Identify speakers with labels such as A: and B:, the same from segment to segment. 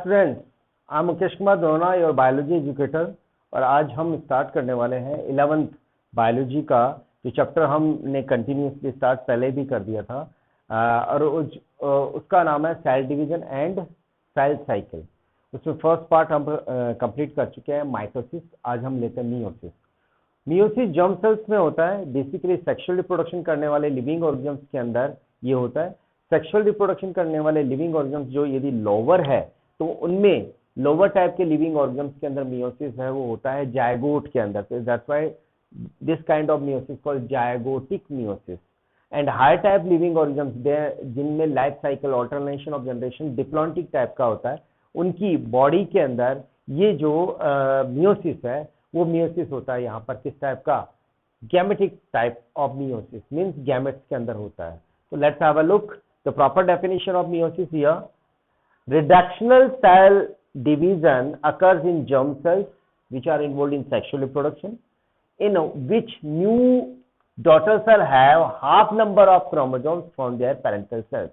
A: Friends, I am Mukesh Kumar दोना, your biology educator. और आज हम स्टार्ट करने वाले हैं 11th बायोलॉजी का जो चैप्टर हमने कंटिन्यूसली स्टार्ट पहले भी कर दिया था। और उसका नाम है cell division and cell cycle. उसमें फर्स्ट पार्ट हम कंप्लीट कर चुके हैं, माइटोसिस। आज हम लेते हैं मियोसिस। मियोसिस जर्म सेल्स में होता है। बेसिकली सेक्सुअल रिप्रोडक्शन करने वाले लिविंग ऑर्गेनिम्स के अंदर ये होता है। सेक्सुअल रिप्रोडक्शन करने वाले लिविंग ऑर्गेनिम्स जो यदि लोअर है तो उनमें लोअर टाइप के लिविंग ऑर्गेनिम्स के अंदर मियोसिस है वो होता है जायगोट के अंदर। तो that's why this kind of meiosis called zygotic meiosis. And higher type living organisms जिनमें life cycle alternation of generation diplontic type का होता है, उनकी बॉडी के अंदर ये जो मियोसिस है वो मियोसिस होता है यहाँ पर किस टाइप का, gametic type of meiosis, means gametes के अंदर होता है। तो let's have a look the proper definition of meiosis here. Reductional cell division occurs in germ cells which are involved in sexual reproduction, in which new daughter cell have half number of chromosomes from their parental cells.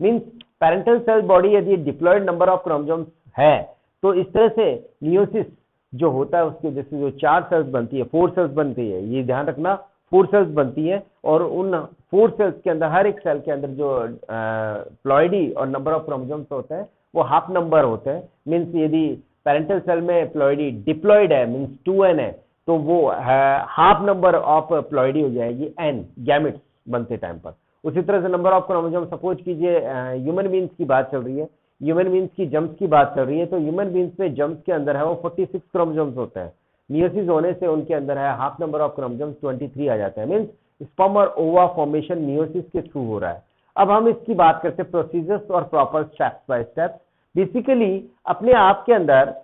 A: Means parental cell body यदि diploid number of chromosomes है तो इस तरह से meiosis जो होता है उसके जैसे जो 4 सेल्स बनती है, 4 सेल्स बनती है, ये ध्यान रखना 4 सेल्स बनती है। और उन 4 सेल्स के अंदर हर एक सेल के अंदर जो प्लॉइडी और नंबर ऑफ क्रोमोसोम्स होते हैं वो हाफ नंबर होते हैं। मीन्स यदि पेरेंटल सेल में प्लॉइडी डिप्लॉइड है मीन्स 2n है तो वो हाफ नंबर ऑफ प्लॉइडी हो जाएगी n गैमेट्स बनते टाइम पर। उसी तरह से नंबर ऑफ क्रोमोसोम, सपोज कीजिए ह्यूमन बींग्स की बात चल रही है, ह्यूमन बींग्स की जम्स की बात चल रही है, तो ह्यूमन बींग्स में जम्स के अंदर है वो 46 क्रोमोसोम्स होते हैं। मियोसिस होने से उनके अंदर है हाफ नंबर ऑफ क्रोमोसोम्स 23 आ जाता है। मीन्स स्पर्म और ओवा फॉर्मेशन मियोसिस के थ्रू हो रहा है। अब हम इसकी बात करते हैं प्रोसीजर्स और proper steps by steps. Basically अपने आप के अंदर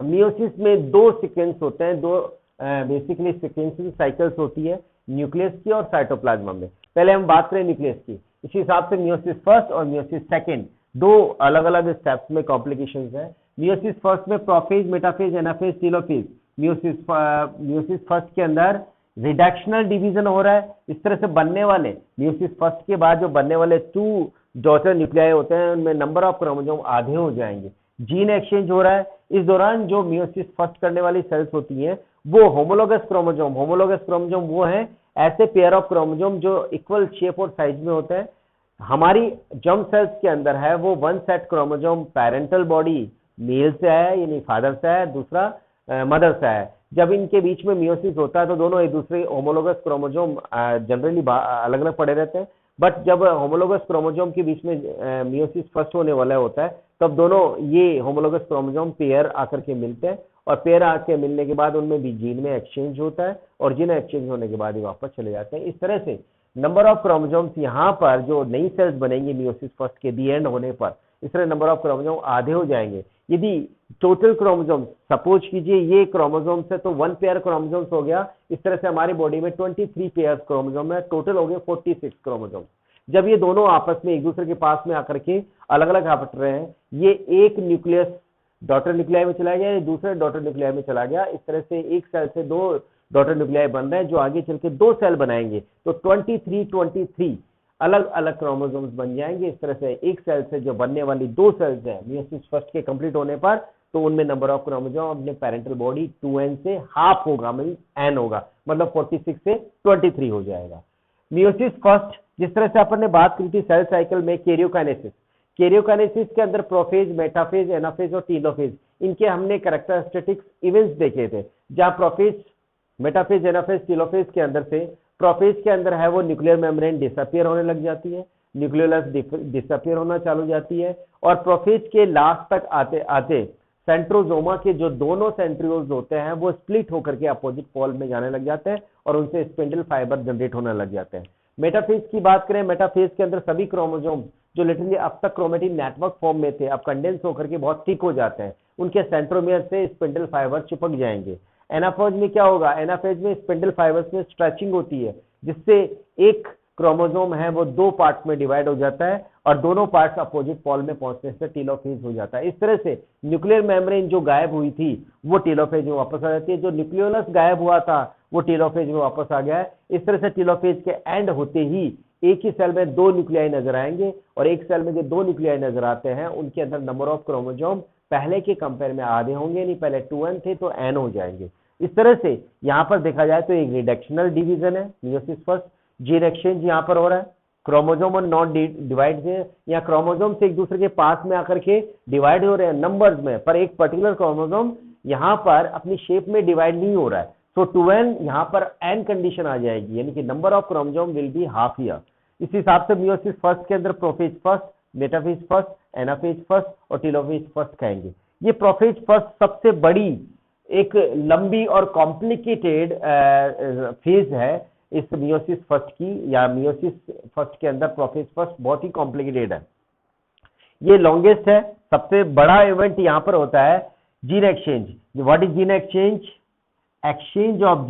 A: मियोसिस में 2 सीक्वेंस होते हैं, 2 बेसिकली सीक्वेंसिंग साइकिल्स होती है, न्यूक्लियस की और साइटोप्लाज्म में। पहले हम बात करें न्यूक्लियस की। इसी हिसाब से मियोसिस फर्स्ट और मियोसिस सेकंड 2 अलग अलग स्टेप्स में कॉम्प्लिकेशंस हैं। मियोसिस फर्स्ट में prophase, metaphase, anaphase, telophase. Meiosis first के अंदर रिडक्शनल डिवीजन हो रहा है। इस तरह से बनने वाले मियोसिस फर्स्ट के बाद जो बनने वाले 2 डॉटर न्यूक्लियाई होते हैं उनमें नंबर ऑफ क्रोमोसोम आधे हो जाएंगे, जीन एक्सचेंज हो रहा है। इस दौरान जो मियोसिस फर्स्ट करने वाली सेल्स होती हैं वो होमोलोगस क्रोमोसोम वो हैं ऐसे पेयर ऑफ क्रोमोसोम जो इक्वल शेप और साइज में होते हैं। हमारी जर्म सेल्स के अंदर है वो 1 set chromosome parental body male से है यानी फादर से है, दूसरा मदर से है। जब इनके बीच में मियोसिस होता है तो दोनों एक दूसरे होमोलोगस क्रोमोसोम जनरली अलग अलग पड़े रहते हैं। बट जब होमोलोगस क्रोमोसोम के बीच में मियोसिस फर्स्ट होने वाला होता है तब दोनों ये होमोलोगस क्रोमोसोम पेयर आकर के मिलते हैं और पेयर आके मिलने के बाद उनमें भी जीन में एक्सचेंज होता है और जीन एक्सचेंज होने के बाद ही वापस चले जाते हैं। इस तरह से नंबर ऑफ क्रोमोसोम्स यहाँ पर जो नई सेल्स बनेंगी मियोसिस फर्स्ट के दी एंड होने पर, इस तरह नंबर ऑफ क्रोमोसोम आधे हो जाएंगे। यदि टोटल क्रोमोसोम सपोज कीजिए ये क्रोमोसोम्स है तो 1 पेयर क्रोमोसोम्स हो गया। इस तरह से हमारी बॉडी में 23 पेयर क्रोमोसोम है, टोटल हो गए 46 क्रोमोसोम। जब ये दोनों आपस में एक दूसरे के पास में आकर के अलग अलग हट रहे हैं, ये एक न्यूक्लियस डॉटर न्यूक्लियाई में चला गया, ये दूसरे डॉटर न्यूक्लियाई में चला गया। इस तरह से एक सेल से 2 डॉटर न्यूक्लियाई बन रहे हैं जो आगे चल के 2 सेल बनाएंगे तो 23 अलग अलग क्रोमोसोम्स बन जाएंगे। इस तरह से एक सेल से जो बनने वाली 2 सेल्स हैं मियोसिस फर्स्ट के कंप्लीट होने पर तो उनमें नंबर ऑफ क्रोमोसोम अपने पेरेंटल बॉडी 2n से हाफ होगा, मींस n होगा, मतलब 46 से 23 हो जाएगा। मियोसिस फर्स्ट जिस तरह से अपन ने बात की थी सेल साइकिल में कैरियोकाइनेसिस के अंदर प्रोफेज, मेटाफेज, एनाफेज और टेलोफेज, इनके हमने कैरेक्टरिस्टिक्स इवेंट्स देखे थे। जहां प्रोफेज, मेटाफेज, एनाफेज, टेलोफेज के अंदर से प्रोफेज के अंदर है वो न्यूक्लियर मेम्ब्रेन डिसअपियर होने लग जाती है, न्यूक्लियोलस डिसअपियर होना चालू जाती है और प्रोफेज के लास्ट तक आते आते सेंट्रोजोमा के जो दोनों सेंट्रियोल्स होते हैं वो स्प्लिट होकर के अपोजिट पोल में जाने लग जाते हैं और उनसे स्पिंडल फाइबर जनरेट होने लग जाते हैं। मेटाफेज की बात करें, मेटाफेज के अंदर सभी क्रोमोसोम जो लिटरली अब तक क्रोमेटिन नेटवर्क फॉर्म में थे अब कंडेंस होकर के बहुत थिक हो जाते हैं, उनके सेंट्रोमियर से स्पिंडल फाइबर चिपक जाएंगे। एनाफेज में क्या होगा, एनाफेज में स्पिंडल फाइबर्स में स्ट्रेचिंग होती है जिससे एक क्रोमोसोम है वो 2 पार्ट्स में डिवाइड हो जाता है और दोनों पार्ट्स अपोजिट पोल में पहुंचने से टेलोफेज हो जाता है। इस तरह से न्यूक्लियर मेम्ब्रेन जो गायब हुई थी वो टेलोफेज में वापस आ जाती है, जो न्यूक्लियोलस गायब हुआ था वो टेलोफेज में वापस आ गया है। इस तरह से टेलोफेज के एंड होते ही एक ही सेल में 2 न्यूक्लियाई नजर आएंगे और एक सेल में जो 2 न्यूक्लियाई नजर आते हैं उनके अंदर नंबर ऑफ क्रोमोसोम पहले के कंपेयर में आधे होंगे, नहीं पहले 2n थे तो n हो जाएंगे। इस तरह से यहां पर देखा जाए तो एक रिडक्शनल डिवीजन है, मियोसिस फर्स्ट। जीन एक्सचेंज यहां पर हो रहा है, क्रोमोसोम और नॉन डिवाइड से या क्रोमोसोम से एक दूसरे के पास में आकर के डिवाइड हो रहे हैं नंबर्स में, पर एक पर्टिकुलर क्रोमोसोम यहां पर अपनी शेप में डिवाइड नहीं हो रहा है। तो 2n यहां पर n कंडीशन आ जाएगी, यानी कि number of chromosome will be half year. इस हिसाब से मियोसिस फर्स्ट के अंदर prophase first, metaphase first, anaphase first और टेलोफेज फर्स्ट कहेंगे। ये प्रोफेज फर्स्ट सबसे बड़ी एक लंबी और कॉम्प्लिकेटेड फेज है इस मियोसिस फर्स्ट की, या मियोसिस फर्स्ट के अंदर प्रोफेज फर्स्ट बहुत ही कॉम्प्लिकेटेड है। ये लॉन्गेस्ट है, सबसे बड़ा इवेंट यहां पर होता है gene exchange. What is gene exchange? Exchange of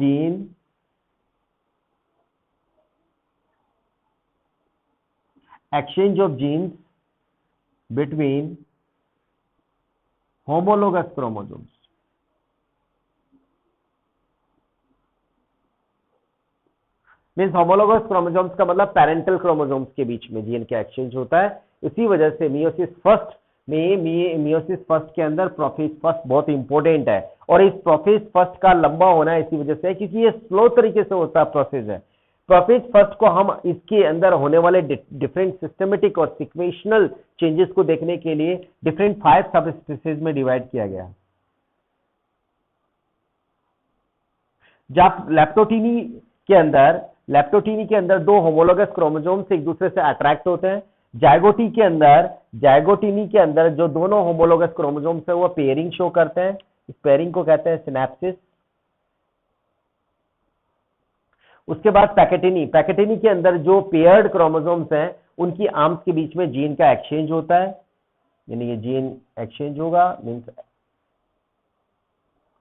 A: gene between homologous chromosomes। Means homologous chromosomes का मतलब पेरेंटल क्रोमोसोम्स के बीच में जीन का एक्सचेंज होता है। इसी वजह से मियोसिस फर्स्ट के अंदर प्रोफेज फर्स्ट बहुत इंपॉर्टेंट है, और इस प्रोफेज फर्स्ट का लंबा होना इसी वजह से है क्योंकि ये स्लो तरीके से होता प्रोसेस है। प्रोफेज फर्स्ट को हम इसके अंदर होने वाले डिफरेंट सिस्टमेटिक और सिक्वेंशनल चेंजेस को देखने के लिए डिफरेंट 5 सब स्पीसीज में डिवाइड किया गया। जब लेप्टोटीनी के अंदर 2 होमोलोगस क्रोमोसोम्स एक दूसरे से अट्रैक्ट होते हैं। जाइगोटीनी के अंदर जो दोनों होमोलोगस क्रोमोसोम्स है वो पेयरिंग शो करते हैं। इस पेयरिंग को कहते हैं सिनेप्सिस। उसके बाद पैकेटिनी के अंदर जो पेयर्ड क्रोमोसोम्स हैं उनकी आर्म्स के बीच में जीन का एक्सचेंज होता है, यानी ये जीन एक्सचेंज होगा, मींस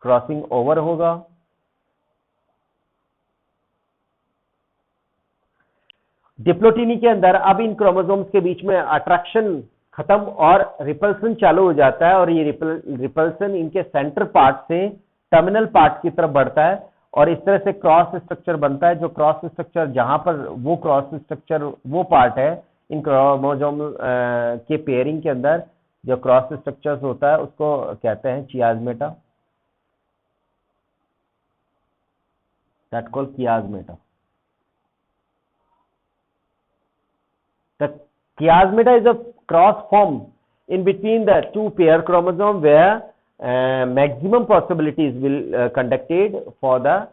A: क्रॉसिंग ओवर होगा। डिप्लोटीनी के अंदर अब इन क्रोमोसोम्स के बीच में अट्रैक्शन खत्म और रिपल्सन चालू हो जाता है, और ये रिपल्सन इनके सेंटर पार्ट से टर्मिनल पार्ट की तरफ बढ़ता है और इस तरह से क्रॉस स्ट्रक्चर बनता है। जो क्रॉस स्ट्रक्चर जहां पर वो क्रॉस स्ट्रक्चर वो पार्ट है इन क्रोमोसोम के पेयरिंग के अंदर जो क्रॉस स्ट्रक्चर्स होता है उसको कहते हैं chiasmata, that called chiasmata. The chiasmata is a cross form in between the 2 pair chromosome where maximum possibilities will conducted for the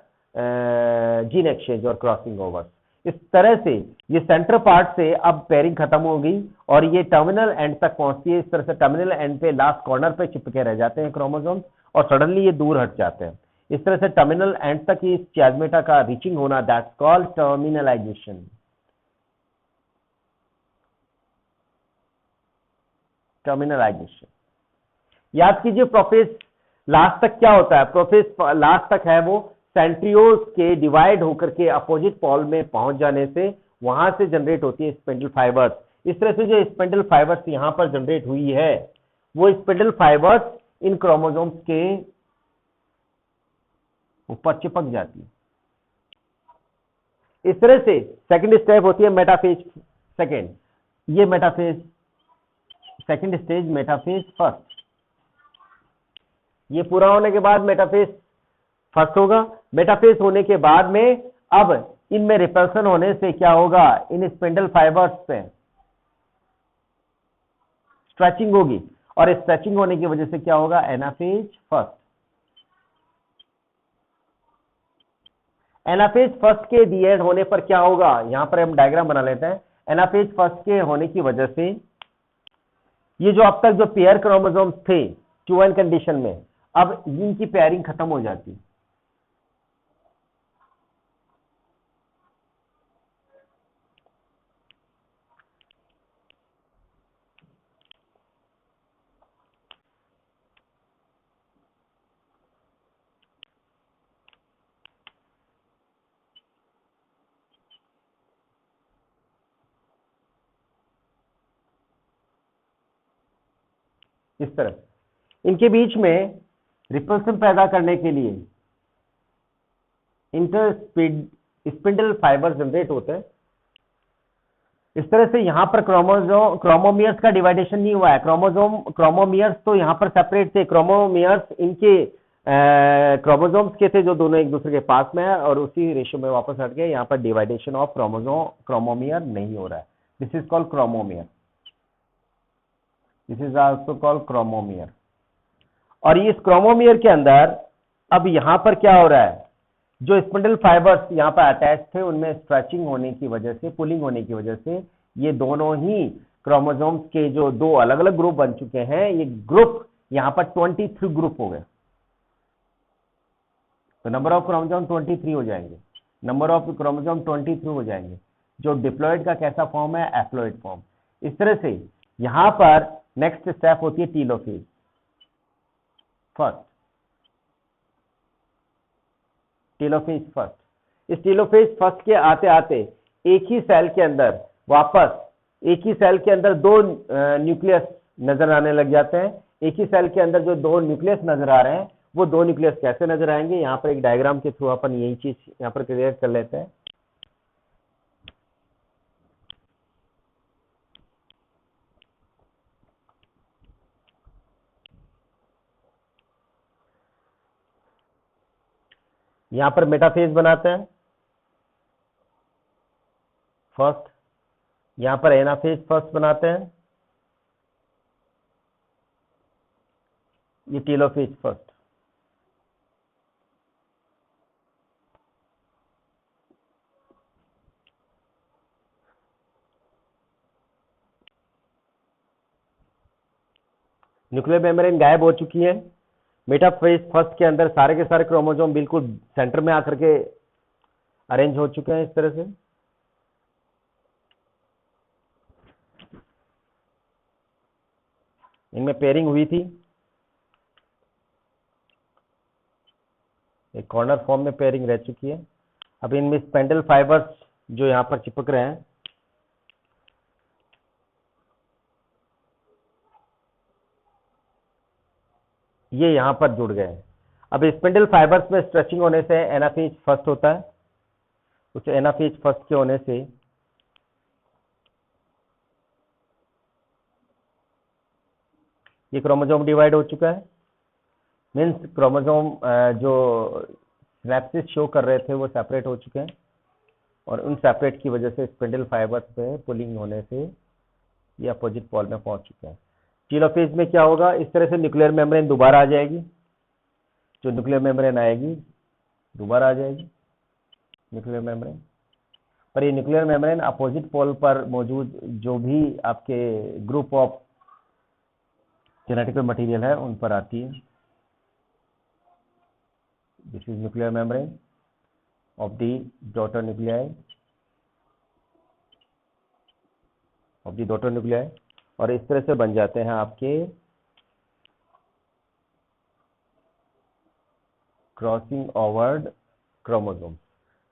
A: gene exchange or crossing over। इस तरह से ये सेंटर पार्ट से अब पेयरिंग खत्म हो गई और ये टर्मिनल एंड तक पहुंचती है। इस तरह से टर्मिनल एंड पे लास्ट कॉर्नर पे चिपके रह जाते हैं क्रोमोसोम्स और सडनली ये दूर हट जाते हैं। इस तरह से टर्मिनल एंड तक इस चियाज़मेटा का रीचिंग होना, दैट्स कॉल्ड टर्मिनलाइजेशन। याद कीजिए प्रोफेज लास्ट तक क्या होता है? प्रोफेज लास्ट तक है वो सेंट्रियोल्स के डिवाइड होकर के अपोजिट पॉल में पहुंच जाने से वहां से जनरेट होती है स्पिंडल फाइबर्स। इस तरह से जो स्पिंडल फाइबर्स यहां पर जनरेट हुई है वो स्पिंडल फाइबर्स इन क्रोमोसोम्स के ऊपर चिपक जाती है। इस तरह से सेकंड स्टेप होती है मेटाफेज सेकंड। ये metaphase second stage, metaphase first. ये पूरा होने के बाद मेटाफेज फर्स्ट होगा। मेटाफेज होने के बाद में अब इनमें रिपल्सन होने से क्या होगा? इन स्पिंडल फाइबर्स पे स्ट्रेचिंग होगी और स्ट्रेचिंग होने की वजह से क्या होगा? Anaphase first. एनाफेज फर्स्ट के दी एंड होने पर क्या होगा? यहां पर हम डायग्राम बना लेते हैं। एनाफेज फर्स्ट के होने की वजह से ये जो अब तक जो पेयर क्रोमोसोम्स थे 2n कंडीशन में, अब इनकी पेयरिंग खत्म हो जाती। इस तरह इनके बीच में रिपल्सन पैदा करने के लिए इंटर स्पिंडल फाइबर जनरेट होते हैं। इस तरह से यहाँ पर क्रोमोमियर्स का डिवाइडेशन नहीं हुआ है। क्रोमोमियर्स तो यहाँ पर सेपरेट थे। क्रोमोमियर्स इनके क्रोमोसोम्स के थे जो दोनों एक दूसरे के पास में है, और उसी रेशियो में वापस हट गए। यहाँ पर डिवाइडेशन ऑफ क्रोमोमियर नहीं हो रहा है। This is called chromomere. This is also called chromomere. और इस क्रोमोमियर के अंदर अब यहाँ पर क्या हो रहा है, जो स्पिंडल फाइबर्स यहाँ पर अटैच थे उनमें स्ट्रेचिंग होने की वजह से, पुलिंग होने की वजह से ये दोनों ही क्रोमोसोम्स के जो दो अलग अलग ग्रुप बन चुके हैं, ये ग्रुप यहाँ पर 23 ग्रुप हो गए। तो नंबर ऑफ क्रोमोसोम 23 हो जाएंगे, नंबर ऑफ क्रोमोसोम 23 हो जाएंगे। जो डिप्लॉइड का कैसा फॉर्म है, एप्लॉइड फॉर्म। इस तरह से यहां पर नेक्स्ट स्टेप होती है टीलोफेज फर्स्ट। Telophase first. इस टीलोफेज फर्स्ट के आते आते एक ही सेल के अंदर वापस एक ही सेल के अंदर दो न्यूक्लियस नजर आने लग जाते हैं। एक ही सेल के अंदर जो दो न्यूक्लियस नजर आ रहे हैं, वो दो न्यूक्लियस कैसे नजर आएंगे, यहाँ पर एक डायग्राम के थ्रू अपन यही चीज यहाँ पर क्लियर कर लेते हैं। यहाँ पर मेटाफेज बनाते हैं फर्स्ट, यहाँ पर एनाफेज फर्स्ट बनाते हैं, ये टीलोफेज फर्स्ट। न्यूक्लियर मेम्ब्रेन गायब हो चुकी है। मेटाफेज फर्स्ट के अंदर सारे के सारे क्रोमोसोम बिल्कुल सेंटर में आकर के अरेंज हो चुके हैं। इस तरह से इनमें पेयरिंग हुई थी, एक कॉर्नर फॉर्म में पेयरिंग रह चुकी है। अब इनमें स्पेंडल फाइबर्स जो यहाँ पर चिपक रहे हैं, ये यहाँ पर जुड़ गए हैं। अब स्पिंडल फाइबर्स में स्ट्रेचिंग होने से एनाफेज फर्स्ट होता है। उस एनाफेज फर्स्ट के होने से ये क्रोमोसोम डिवाइड हो चुका है। मीन्स क्रोमोसोम जो सिनेप्सिस शो कर रहे थे वो सेपरेट हो चुके हैं, और उन सेपरेट की वजह से स्पिंडल फाइबर्स पे पुलिंग होने से ये अपोजिट पोल में पहुंच चुके हैं। टीलोफेज में क्या होगा, इस तरह से न्यूक्लियर मेम्ब्रेन दोबारा आ जाएगी। जो न्यूक्लियर मेम्ब्रेन आएगी दोबारा आ जाएगी न्यूक्लियर मेम्ब्रेन। पर ये न्यूक्लियर मेम्ब्रेन अपोजिट पोल पर मौजूद जो भी आपके ग्रुप ऑफ जेनेटिकल मटेरियल है उन पर आती है। This is nuclear membrane of the daughter nuclei और इस तरह से बन जाते हैं आपके क्रॉसिंग ओवर्ड क्रोमोसोम।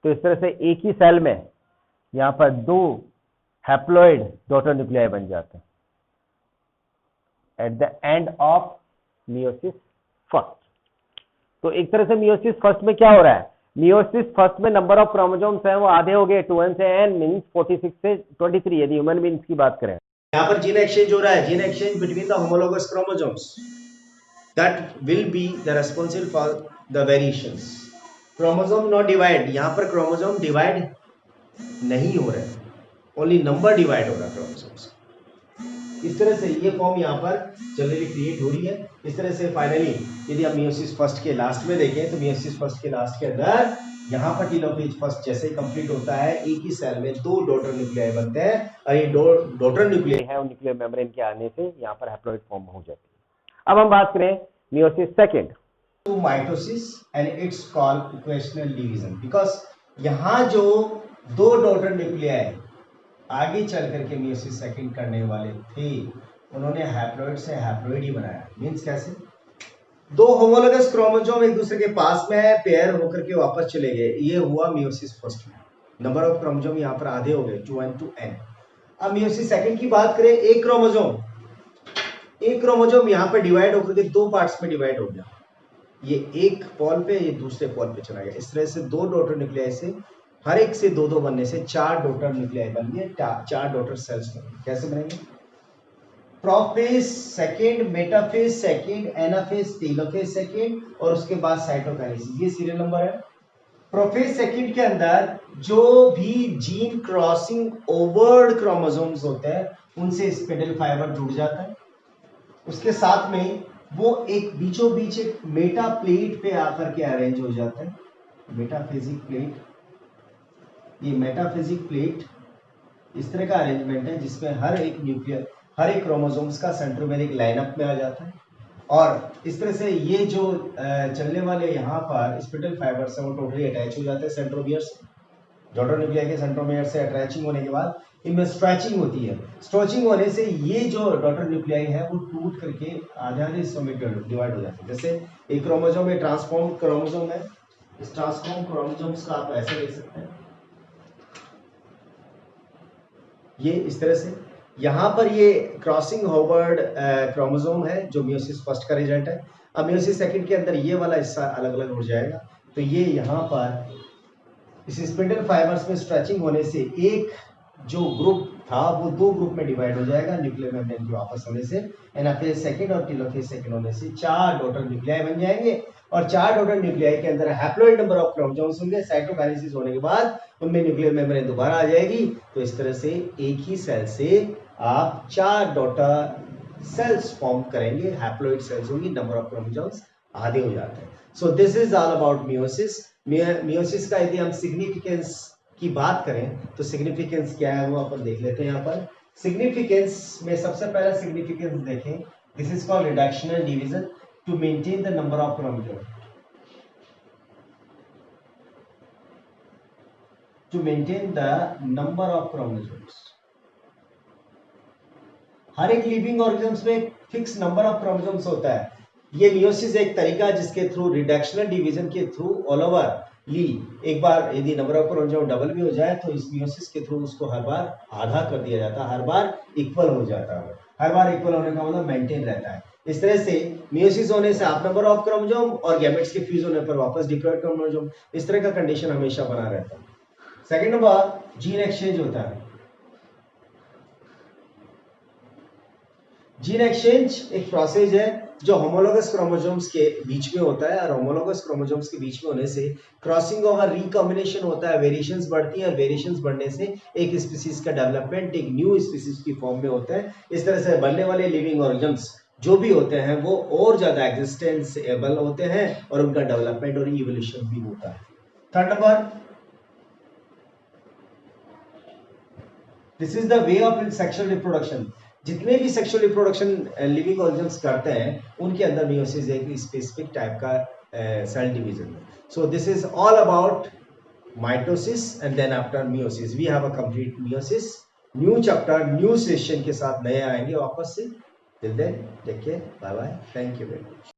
A: तो इस तरह से एक ही सेल में यहाँ पर दो हैप्लॉइड डॉटर न्यूक्लियाई बन जाते हैं at the end of meiosis first. तो एक तरह से मियोसिस फर्स्ट में क्या हो रहा है, मियोसिस फर्स्ट में नंबर ऑफ क्रोमोसोम्स हैं वो आधे हो गए, 2n से n मींस 46 से 23 यदि ह्यूमन बीइंग्स की बात करें।
B: यहाँ पर जीन एक्सचेंज हो रहा है, gene exchange between the homologous chromosomes that will be the responsible for the variations. Chromosome not divide, यहाँ पर क्रोमोसोम डिवाइड नहीं हो रहे, ओनली नंबर डिवाइड हो रहा है क्रोमोसोम्स। इस तरह से ये फॉर्म यहाँ पर जनरली क्रिएट हो रही है। इस तरह से फाइनली यदि हम मियोसिस फर्स्ट के लास्ट में देखें तो मियोसिस फर्स्ट के लास्ट के अंदर यहाँ पर टीलोफेज फर्स्ट जैसे ही कंप्लीट होता है, एक ही सेल में दो डॉटर न्यूक्लियाई बनते हैं और ये डॉटर न्यूक्लियाई है न्यूक्लियर मेम्ब्रेन के आने से यहाँ पर हैप्लॉइड फॉर्म हो जाती है।
A: अब हम बात करें meiosis second
B: to mitosis and it's called equational division, because यहाँ जो दो डॉटर न्यूक्लियाई आगे चल करके मियोसिस सेकंड करने वाले थे उन्होंने हैप्लॉइड से हैप्लॉइड ही बनाया। मींस कैसे, दो होमोलोगस क्रोमोसोम एक दूसरे के पास में पेयर होकर के वापस चले गए, ये हुआ मियोसिस फर्स्ट में। नंबर ऑफ क्रोमोसोम यहाँ पर आधे हो गए 2n to n। अब मियोसिस सेकंड की बात करें, एक क्रोमोसोम यहाँ पर डिवाइड होकर के दो पार्ट्स में डिवाइड हो गया, ये एक पॉल पे ये दूसरे पॉल पे चला गया। इस तरह से दो डॉटर न्यूक्लियाई से हर एक से दो दो बनने से 4 डॉटर न्यूक्लियाई बन गए, 4 डॉटर सेल्स बनेंगे। कैसे बनेंगे? Prophase second, metaphase second, anaphase, telophase second और उसके बाद साइटोकाइनेसिस। ये सीरियल नंबर है। प्रोफेज सेकेंड के अंदर जो भी जीन क्रॉसिंग ओवर्ड क्रोमोसोम्स होते हैं उनसे स्पिंडल फाइबर जुड़ जाता है। उसके साथ में वो एक बीचों बीच एक मेटा प्लेट पे आकर के अरेंज हो जाता है, मेटाफेजिक प्लेट। ये मेटाफेजिक प्लेट इस तरह का अरेंजमेंट है जिसमें हर एक न्यूक्लियर, हर एक क्रोमोसोम्स का सेंट्रोमेर एक लाइनअप में आ जाता है और इस तरह से ये जो चलने वाले यहाँ पर स्पिंडल फाइबर्स हैं वो टोटली अटैच हो जाते हैं सेंट्रोमियर से। डॉटर न्यूक्लियाई के सेंट्रोमियर से अटैचिंग होने के बाद इनमें स्ट्रेचिंग होती है। स्ट्रेचिंग होने से ये जो डॉटर न्यूक्लियाई है वो टूट करके आधे आधे हिस्सों में डिवाइड हो जाते हैं। जैसे एक क्रोमोसोम में ट्रांसफॉर्म क्रोमोसोम है, इस ट्रांसफॉर्म क्रोमोसोम्स का आप ऐसे देख सकते हैं, ये इस तरह से। यहाँ पर ये क्रॉसिंग ओवर्ड क्रोमोसोम है जो मियोसिस फर्स्ट का रिजल्ट है। अब मियोसिस सेकंड के अंदर ये वाला हिस्सा अलग अलग हो जाएगा, तो ये यहाँ पर इस स्पिंडल फाइबर्स में स्ट्रेचिंग होने से एक जो ग्रुप था वो 2 ग्रुप में डिवाइड हो जाएगा न्यूक्लियर मेम्ब्रेन के वापस होने से। एनाफेज सेकंड और टेलोफेज सेकंड होने से 4 डॉटर न्यूक्लियाई बन जाएंगे और 4 डॉटर न्यूक्लियाई के अंदर हैप्लॉइड नंबर ऑफ क्रोमोसोम्स होंगे। साइटोकाइनेसिस होने के बाद उनमें न्यूक्लियर मेम्ब्रेन दोबारा आ जाएगी। तो इस तरह से एक ही सेल से आप 4 डॉटर सेल्स फॉर्म करेंगे, हैप्लॉइड सेल्स होंगी, नंबर ऑफ क्रोमोसोम्स आधे हो जाते हैं। सो this is all about meiosis. Meiosis का यदि हम सिग्निफिकेंस की बात करें तो सिग्निफिकेंस क्या है वो अपन देख लेते हैं। यहाँ पर सिग्निफिकेंस में सबसे पहला सिग्निफिकेंस देखें, this is called reduction and division to maintain the number of chromosomes, to maintain the number of chromosomes. हर एक लिविंग ऑर्गेनिज्म्स में एक फिक्स नंबर ऑफ क्रोमोसोम्स होता है। ये मियोसिस एक तरीका जिसके थ्रू रिडक्शनल डिवीजन के थ्रू ऑल ओवर ली एक बार यदि नंबर ऑफ क्रोमोसोम डबल भी हो जाए तो इस मियोसिस के थ्रू उसको हर बार आधा कर दिया जाता है, हर बार इक्वल हो जाता है। हर बार इक्वल होने का मतलब मेंटेन रहता है। इस तरह से मियोसिस होने से आप नंबर ऑफ क्रोमोसोम और गैमेट्स के फ्यूज होने पर वापस डिप्लॉयड क्रोमोसोम, इस तरह का कंडीशन हमेशा बना रहता है। सेकंड नंबर जीन एक्सचेंज होता है। जीन एक्सचेंज एक प्रोसेस है जो होमोलोगस क्रोमोसोम्स के बीच में होता है और होमोलोगस क्रोमोसोम्स के बीच में होने से क्रॉसिंग ओवर रिकॉम्बिनेशन होता है, वेरिएशंस बढ़ती हैं और वेरिएशंस बढ़ने से एक स्पीसीज का डेवलपमेंट एक न्यू स्पीसीज की फॉर्म में होता है। इस तरह से बनने वाले लिविंग ऑर्गेनिज्म्स जो भी होते हैं वो और ज्यादा एग्जिस्टेंसेबल होते हैं और उनका डेवलपमेंट और इवोल्यूशन भी होता है। Third number, this is the way of sexual reproduction. जितने भी सेक्सुअल रिप्रोडक्शन लिविंग ऑर्गेनिज्म्स करते हैं उनके अंदर मियोसिस एक स्पेसिफिक टाइप का सेल डिवीजन है। So this is all about mitosis and then after meiosis we have a complete meiosis. New chapter new session के साथ नए आएंगे वापस से। Till then take care, bye bye, thank you very much.